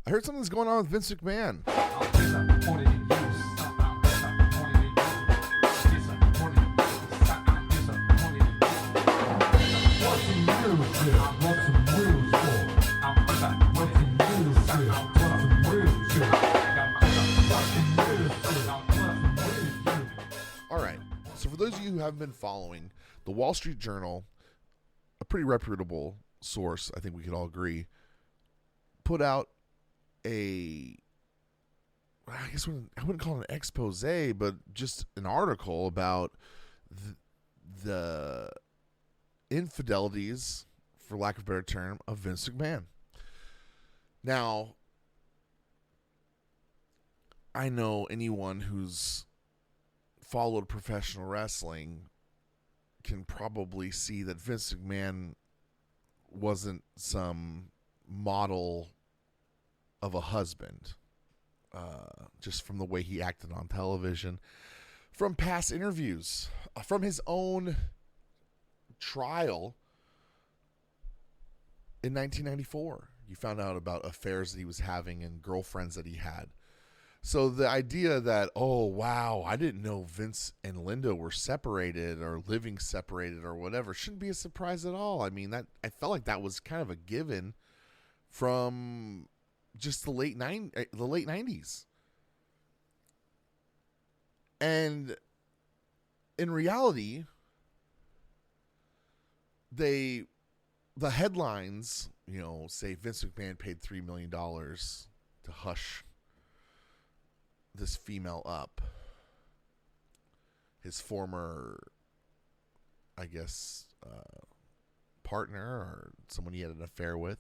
I heard something's going on with Vince McMahon. All right. So for those of you who haven't been following, the Wall Street Journal, a pretty reputable source, I think we could all agree, put out I wouldn't call it an expose, but just an article about the infidelities, for lack of a better term, of Vince McMahon. Now, I know anyone who's followed professional wrestling can probably see that Vince McMahon wasn't some model of a husband, just from the way he acted on television, from past interviews, from his own trial in 1994. You found out about affairs that he was having and girlfriends that he had. So the idea that, oh, wow, I didn't know Vince and Linda were separated or living separated or whatever, shouldn't be a surprise at all. I mean, I felt like that was kind of a given from just the late 90s. And in reality, the headlines, say Vince McMahon paid $3 million to hush this female up. His former, I guess, partner or someone he had an affair with.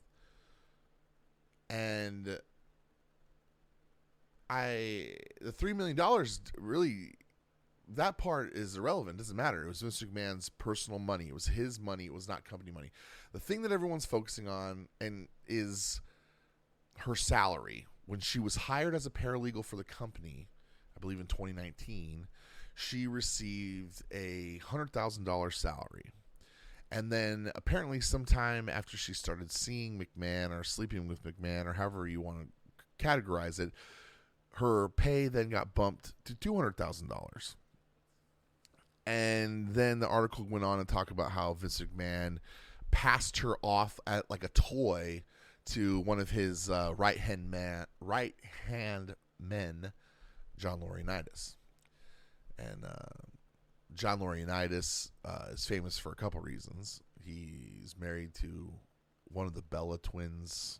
And the $3 million really, that part is irrelevant. It doesn't matter. It was Vince McMahon's personal money. It was his money. It was not company money. The thing that everyone's focusing on is her salary. When she was hired as a paralegal for the company, I believe in 2019, she received a $100,000 salary. And then apparently sometime after she started seeing McMahon or sleeping with McMahon or however you want to categorize it, her pay then got bumped to $200,000. And then the article went on to talk about how Vince McMahon passed her off at like a toy to one of his right-hand men, John Laurinaitis. And John Laurinaitis is famous for a couple reasons. He's married to one of the Bella twins.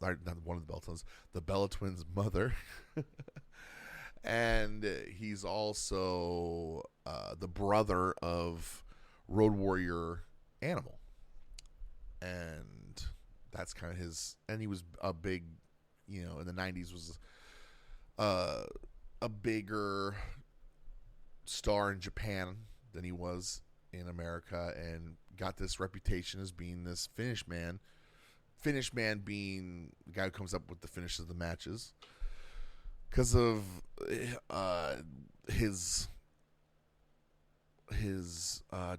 Not one of the Bella twins. The Bella twins' mother. And he's also the brother of Road Warrior Animal. And that's kind of his. And he was a big, in the 90s was a bigger star in Japan than he was in America, and got this reputation as being this finish man. Finish man being the guy who comes up with the finish of the matches, because of his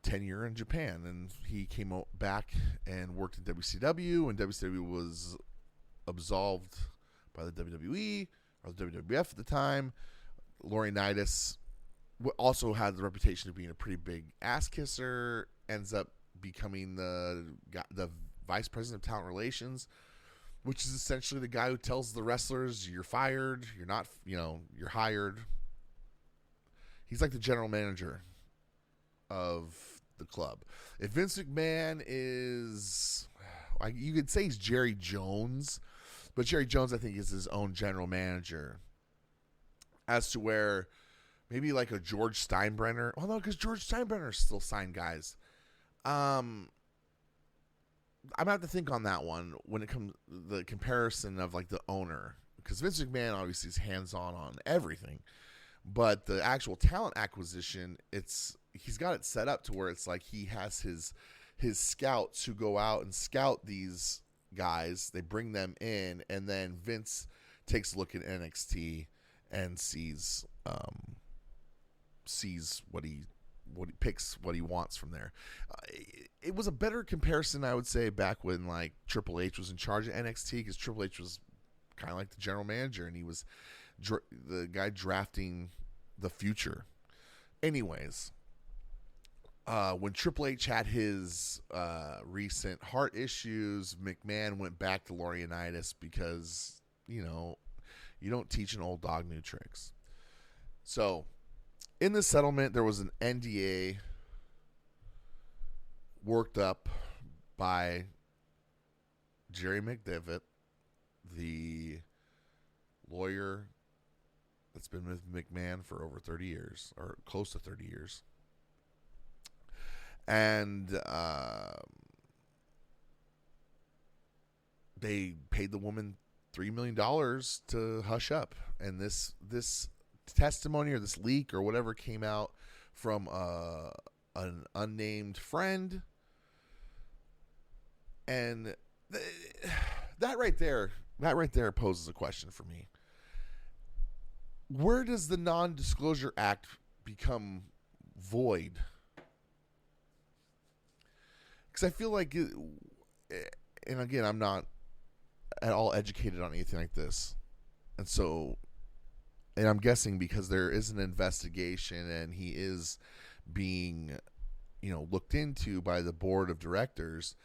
tenure in Japan. And he came back and worked in WCW, and WCW was absolved by the WWE or the WWF at the time. Laurinaitis also had the reputation of being a pretty big ass kisser, ends up becoming the vice president of talent relations, which is essentially the guy who tells the wrestlers, you're fired, you're not, you're hired. He's like the general manager of the club. If Vince McMahon is, you could say he's Jerry Jones, but Jerry Jones, I think, is his own general manager. As to where maybe like a George Steinbrenner. Well, no, because George Steinbrenner still signed guys. I'm going to have to think on that one when it comes the comparison of like the owner. Because Vince McMahon obviously is hands-on everything. But the actual talent acquisition, he's got it set up to where it's like he has his scouts who go out and scout these guys. They bring them in, and then Vince takes a look at NXT and sees what he picks, what he wants from there. It was a better comparison, I would say, back when like Triple H was in charge of NXT, because Triple H was kind of like the general manager, and he was the guy drafting the future. Anyways, when Triple H had his recent heart issues, McMahon went back to Laurinaitis because, you don't teach an old dog new tricks. So, in the settlement, there was an NDA worked up by Jerry McDevitt, the lawyer that's been with McMahon for over 30 years, or close to 30 years. And they paid the woman $3 million to hush up. And this testimony or this leak or whatever came out from an unnamed friend. And that right there poses a question for me. Where does the Non-Disclosure Act become void? Because I feel like, and again, I'm not at all educated on anything like this. And I'm guessing because there is an investigation and he is being, looked into by the board of directors.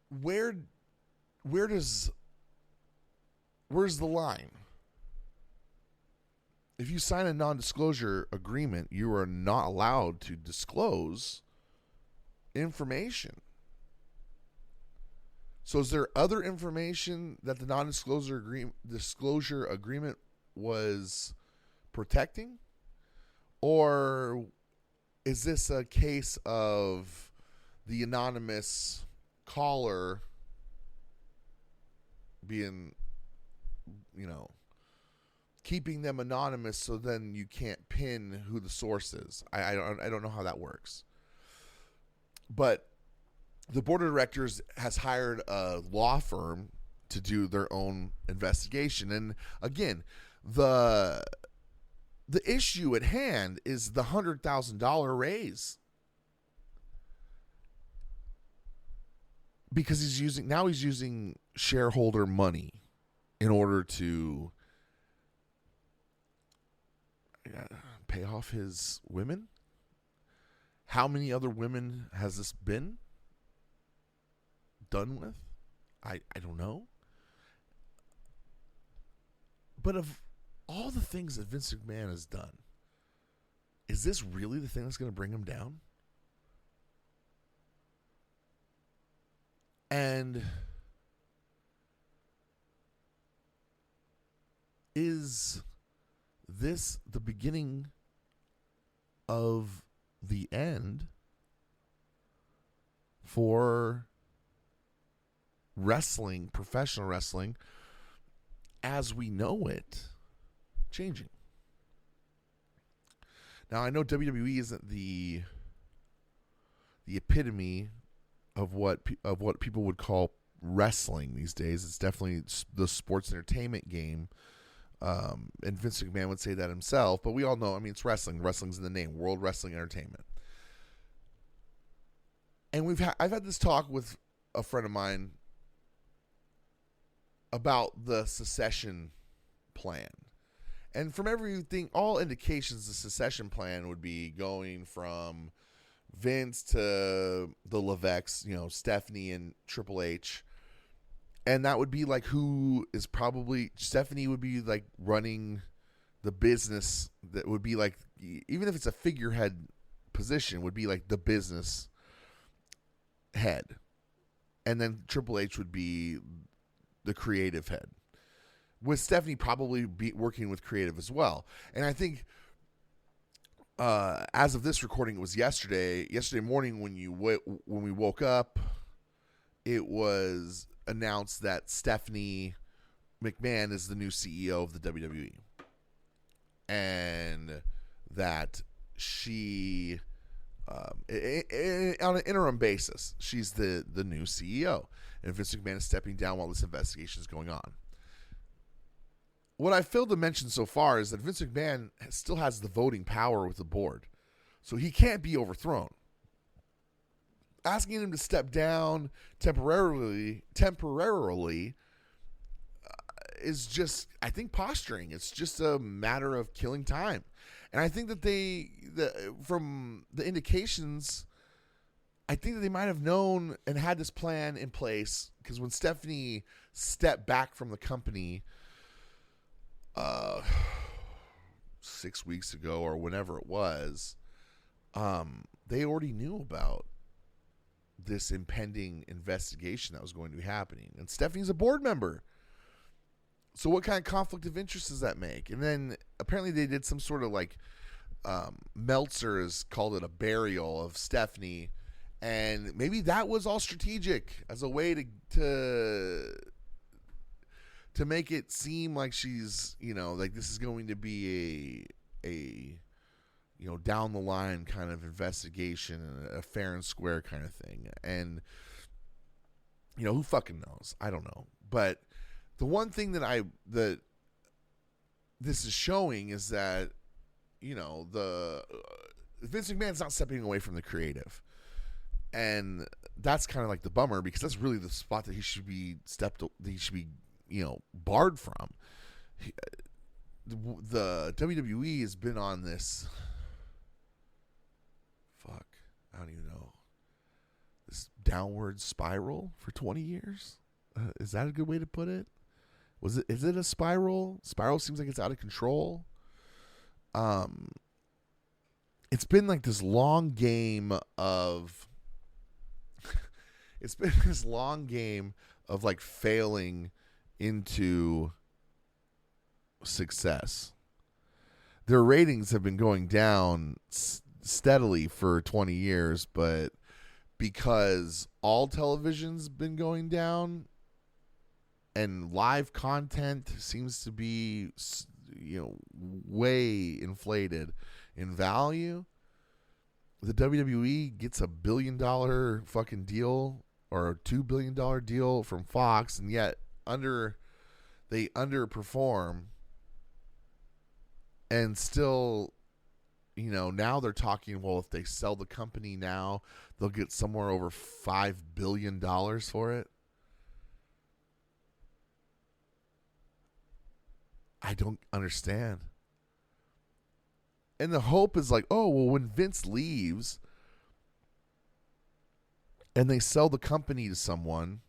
Where's the line? If you sign a non-disclosure agreement, you are not allowed to disclose information. So is there other information that the non-disclosure agreement was protecting? Or is this a case of the anonymous caller being, keeping them anonymous so then you can't pin who the source is? I don't know how that works. But the board of directors has hired a law firm to do their own investigation. And again, the issue at hand is the $100,000 raise. Because he's using shareholder money in order to pay off his women. How many other women has this been done with? I don't know. But of all the things that Vince McMahon has done, is this really the thing that's going to bring him down? And is this the beginning of the end for wrestling, professional wrestling, as we know it, changing? Now, I know WWE isn't the epitome of what people would call wrestling these days. It's definitely the sports entertainment game. And Vince McMahon would say that himself, but we all know, it's wrestling. Wrestling's in the name, World Wrestling Entertainment. And I've had this talk with a friend of mine about the secession plan. And from everything, all indications, the secession plan would be going from Vince to the Levesques, Stephanie and Triple H. And that would be like who is probably, Stephanie would be like running the business that would be like, even if it's a figurehead position, would be like the business head. And then Triple H would be the creative head, with Stephanie probably be working with creative as well. And I think as of this recording, it was yesterday morning when we woke up, it was announced that Stephanie McMahon is the new CEO of the WWE, and that she, on an interim basis, she's the new CEO, and Vince McMahon is stepping down while this investigation is going on. What I failed to mention so far is that Vince McMahon still has the voting power with the board, so he can't be overthrown. asking him to step down temporarily is just, I think, posturing. It's just a matter of killing time. And I think that from the indications, I think that they might have known and had this plan in place, because when Stephanie stepped back from the company 6 weeks ago or whenever it was, they already knew about this impending investigation that was going to be happening. And Stephanie's a board member. So what kind of conflict of interest does that make? And then apparently they did some sort of like, Meltzer has called it a burial of Stephanie. And maybe that was all strategic as a way to make it seem like she's, like this is going to be a down the line kind of investigation, a fair and square kind of thing. And, who fucking knows? I don't know. But the one thing that this is showing is that, the Vince McMahon's not stepping away from the creative. And that's kind of like the bummer, because that's really the spot that he should be barred from. The WWE has been on this, I don't even know, this downward spiral for 20 years. Is that a good way to put it? Is it a spiral? Spiral seems like it's out of control. It's been like this long game of like failing into success. Their ratings have been going down steadily for 20 years, but because all television's been going down and live content seems to be, way inflated in value, the WWE gets $1 billion fucking deal or a $2 billion deal from Fox, and yet they underperform. And still, now they're talking, well, if they sell the company now, they'll get somewhere over $5 billion for it. I don't understand. And the hope is like, oh, well, when Vince leaves and they sell the company to someone,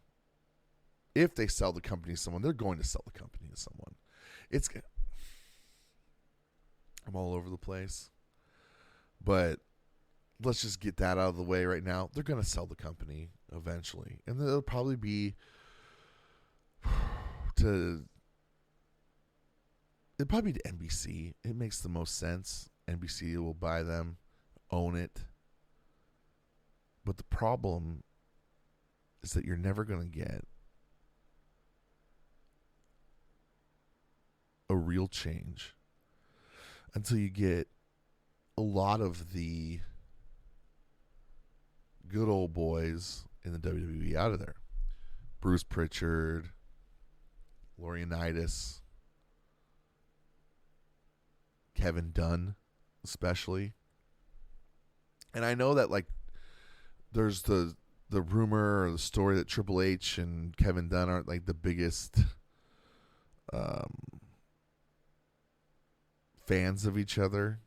if they sell the company to someone, they're going to sell the company to someone. I'm all over the place. But let's just get that out of the way right now. They're going to sell the company eventually. And it'll probably be to NBC. It makes the most sense. NBC will buy them, own it. But the problem is that you're never going to get a real change until you get a lot of the good old boys in the WWE out of there. Bruce Pritchard, Laurinaitis, Kevin Dunn, especially. And I know that, like, there's the rumor or the story that Triple H and Kevin Dunn aren't like the biggest fans of each other,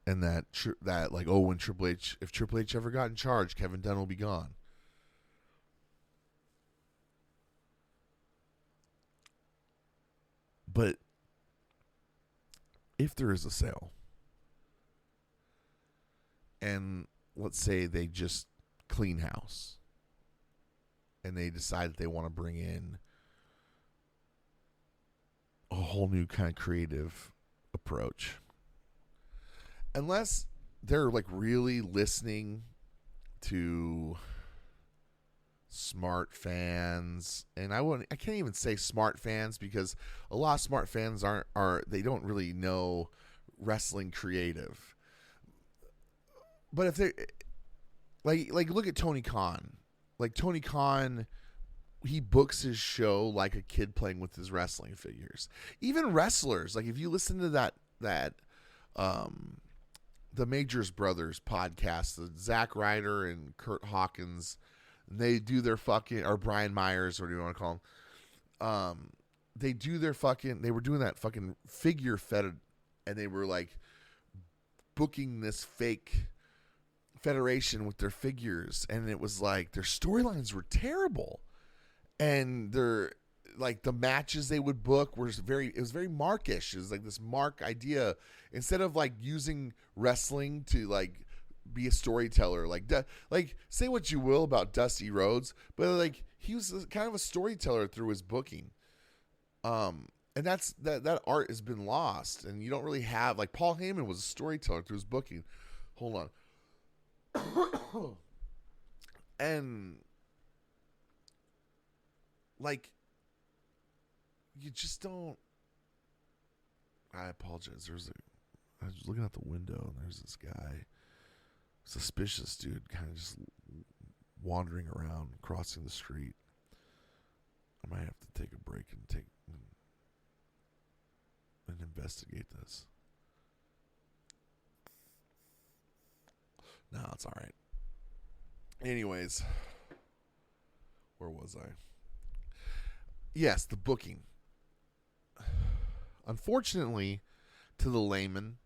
and that like, oh, if Triple H ever got in charge, Kevin Dunn will be gone. But if there is a sale, and let's say they just clean house and they decide that they want to bring in a whole new kind of creative approach, unless they're like really listening to smart fans, and I can't even say smart fans, because a lot of smart fans they don't really know wrestling creative. But if they like look at Tony Khan. Like Tony Khan, he books his show like a kid playing with his wrestling figures. Even wrestlers, like if you listen to that the Majors Brothers podcast, the Zack Ryder and Kurt Hawkins. They do their fucking, or Brian Myers, or do you want to call him? They do their fucking, they were doing that fucking figure fed, and they were like booking this fake federation with their figures, and it was like their storylines were terrible, and their like the matches they would book it was very markish. It was like this mark idea instead of like using wrestling to like be a storyteller. Like say what you will about Dusty Rhodes, but like he was kind of a storyteller through his booking. And that art has been lost, and you don't really have, like, Paul Heyman was a storyteller through his booking. Hold on. And like, you just don't. I apologize. I was looking out the window, and there's this guy, suspicious dude, kind of just wandering around, crossing the street. I might have to take a break and investigate this. No, it's all right. Anyways, where was I? Yes, the booking. Unfortunately, to the layman,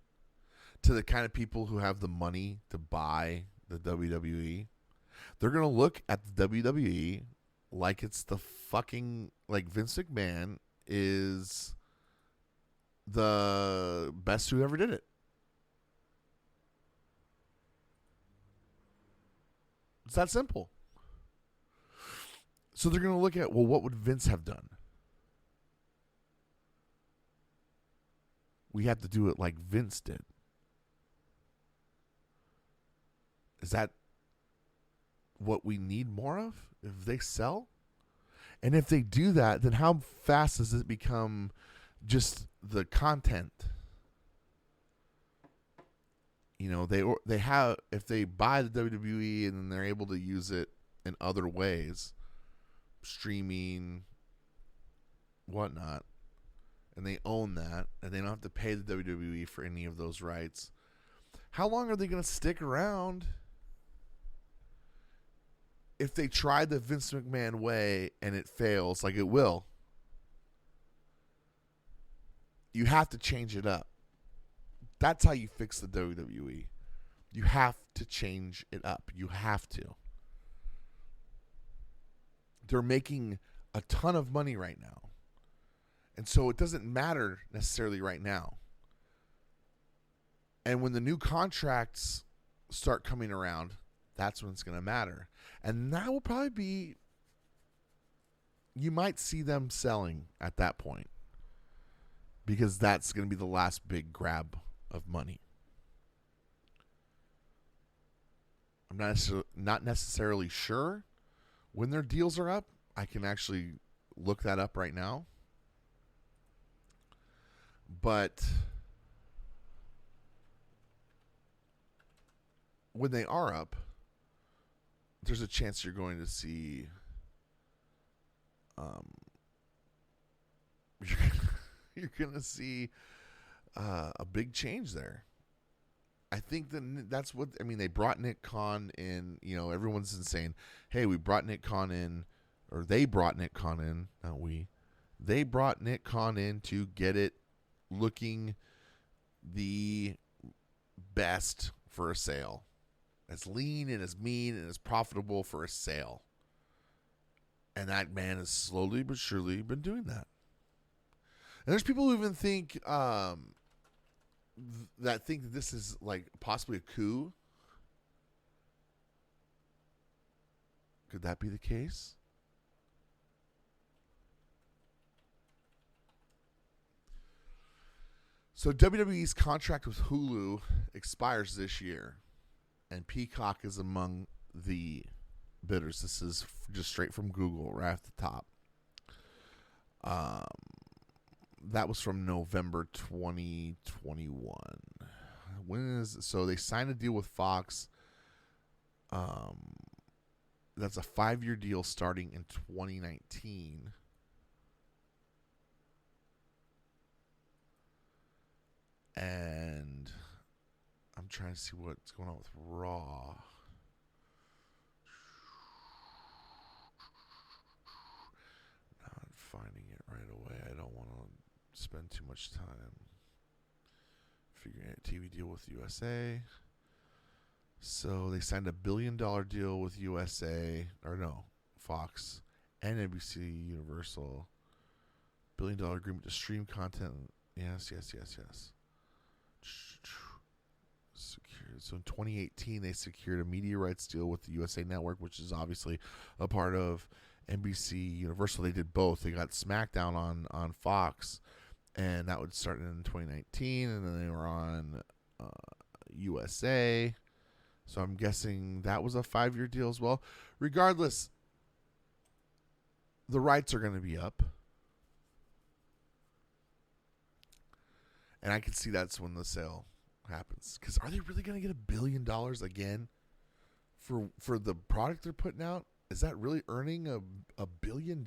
to the kind of people who have the money to buy the WWE, they're going to look at the WWE like it's the fucking, like Vince McMahon is the best who ever did it. It's that simple. So they're going to look at, well, what would Vince have done? We have to do it like Vince did. Is that what we need more of if they sell? And if they do that, then how fast does it become just the content? You know, they have, if they buy the WWE and then they're able to use it in other ways, streaming, whatnot, and they own that, and they don't have to pay the WWE for any of those rights, how long are they going to stick around if they try the Vince McMahon way and it fails, like it will? You have to change it up. That's how you fix the WWE. You have to change it up. You have to. They're making a ton of money right now. And so it doesn't matter necessarily right now. And when the new contracts start coming around, that's when it's going to matter. And that will probably be, you might see them selling at that point, because that's going to be the last big grab of money. I'm not necessarily sure when their deals are up. I can actually look that up right now. But when they are up, there's a chance you're going to see you're going to see a big change there. I think that's what, I mean, they brought Nick Khan in. You know, everyone's saying, hey, we brought Nick Khan in, or they brought Nick Khan in, not we. They brought Nick Khan in to get it looking the best for a sale. As lean and as mean and as profitable for a sale. And that man has slowly but surely been doing that. And there's people who even think that this is like possibly a coup. Could that be the case? So WWE's contract with Hulu expires this year, and Peacock is among the bidders. This is just straight from Google, right at the top. That was from November 2021. So they signed a deal with Fox. That's a 5-year deal starting in 2019. And I'm trying to see what's going on with Raw. Not finding it right away. I don't want to spend too much time figuring out a TV deal with USA. So they signed a $1 billion deal with USA, or no, Fox and NBC Universal. $1 billion agreement to stream content. Yes. Secured. So in 2018, they secured a media rights deal with the USA Network, which is obviously a part of NBC Universal. They did both. They got SmackDown on Fox, and that would start in 2019, and then they were on USA. So I'm guessing that was a 5-year deal as well. Regardless, the rights are going to be up. And I can see that's when the sale happens. Because are they really going to get $1 billion again for the product they're putting out? Is that really earning a $1 billion?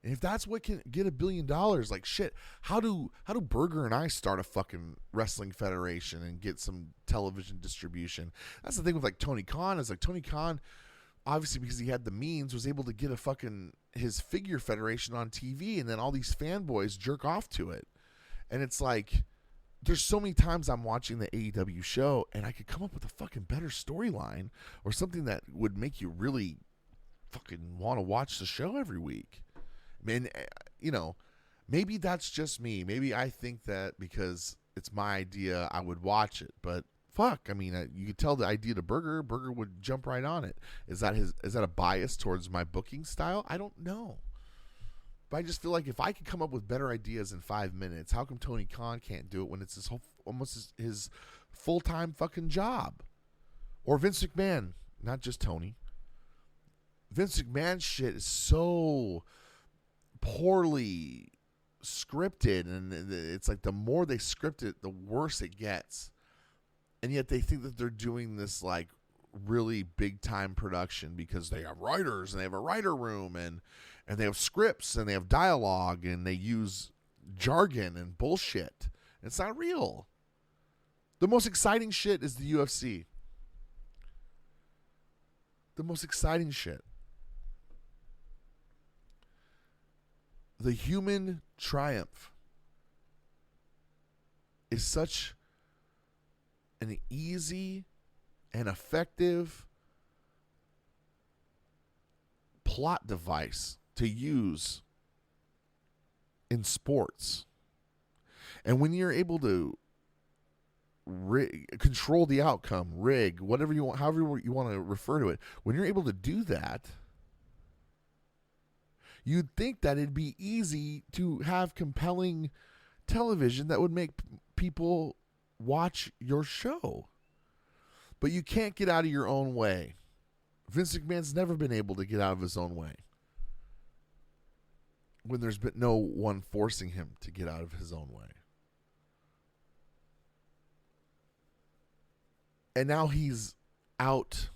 And if that's what can get $1 billion, like shit, how do Berger and I start a fucking wrestling federation and get some television distribution? That's the thing with like Tony Khan, is like Tony Khan, obviously because he had the means, was able to get his figure federation on TV, and then all these fanboys jerk off to it. And it's like, there's so many times I'm watching the AEW show and I could come up with a fucking better storyline or something that would make you really fucking want to watch the show every week. And, maybe that's just me. Maybe I think that because it's my idea, I would watch it. But fuck, I mean, you could tell the idea to Berger. Berger would jump right on it. Is that a bias towards my booking style? I don't know. But I just feel like if I could come up with better ideas in 5 minutes, how come Tony Khan can't do it when it's almost his full-time fucking job? Or Vince McMahon, not just Tony. Vince McMahon's shit is so poorly scripted, and it's like the more they script it, the worse it gets. And yet they think that they're doing this like really big time production because they have writers and they have a writer room and they have scripts and they have dialogue and they use jargon and bullshit. It's not real. The most exciting shit is the UFC. The most exciting shit. The human triumph is such an easy and effective plot device to use in sports. And when you're able to control the outcome, rig, whatever you want, however you want to refer to it, when you're able to do that, you'd think that it'd be easy to have compelling television that would make people watch your show. But you can't get out of your own way. Vince McMahon's never been able to get out of his own way when there's been no one forcing him to get out of his own way. And now he's out,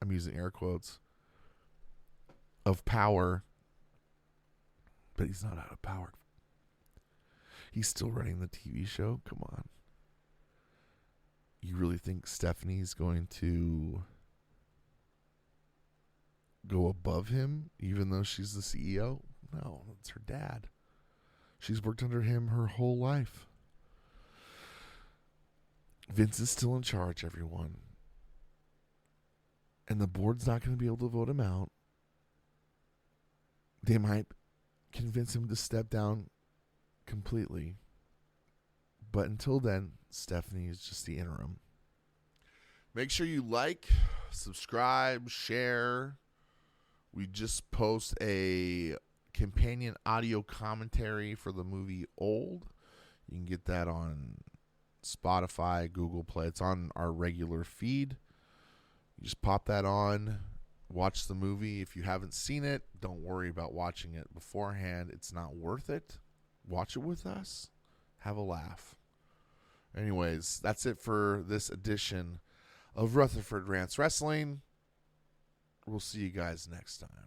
I'm using air quotes, of power, but he's not out of power. He's still running the TV show. Come on. You really think Stephanie's going to go above him even though she's the CEO? No, that's her dad. She's worked under him her whole life. Vince is still in charge, everyone. And the board's not going to be able to vote him out. They might convince him to step down completely. But until then, Stephanie is just the interim. Make sure you like, subscribe, share. We just post a companion audio commentary for the movie Old. You can get that on Spotify, Google Play. It's on our regular feed. You just pop that on, watch the movie. If you haven't seen it, don't worry about watching it beforehand. It's not worth it. Watch it with us. Have a laugh. Anyways, that's it for this edition of Rutherford Rants Wrestling. We'll see you guys next time.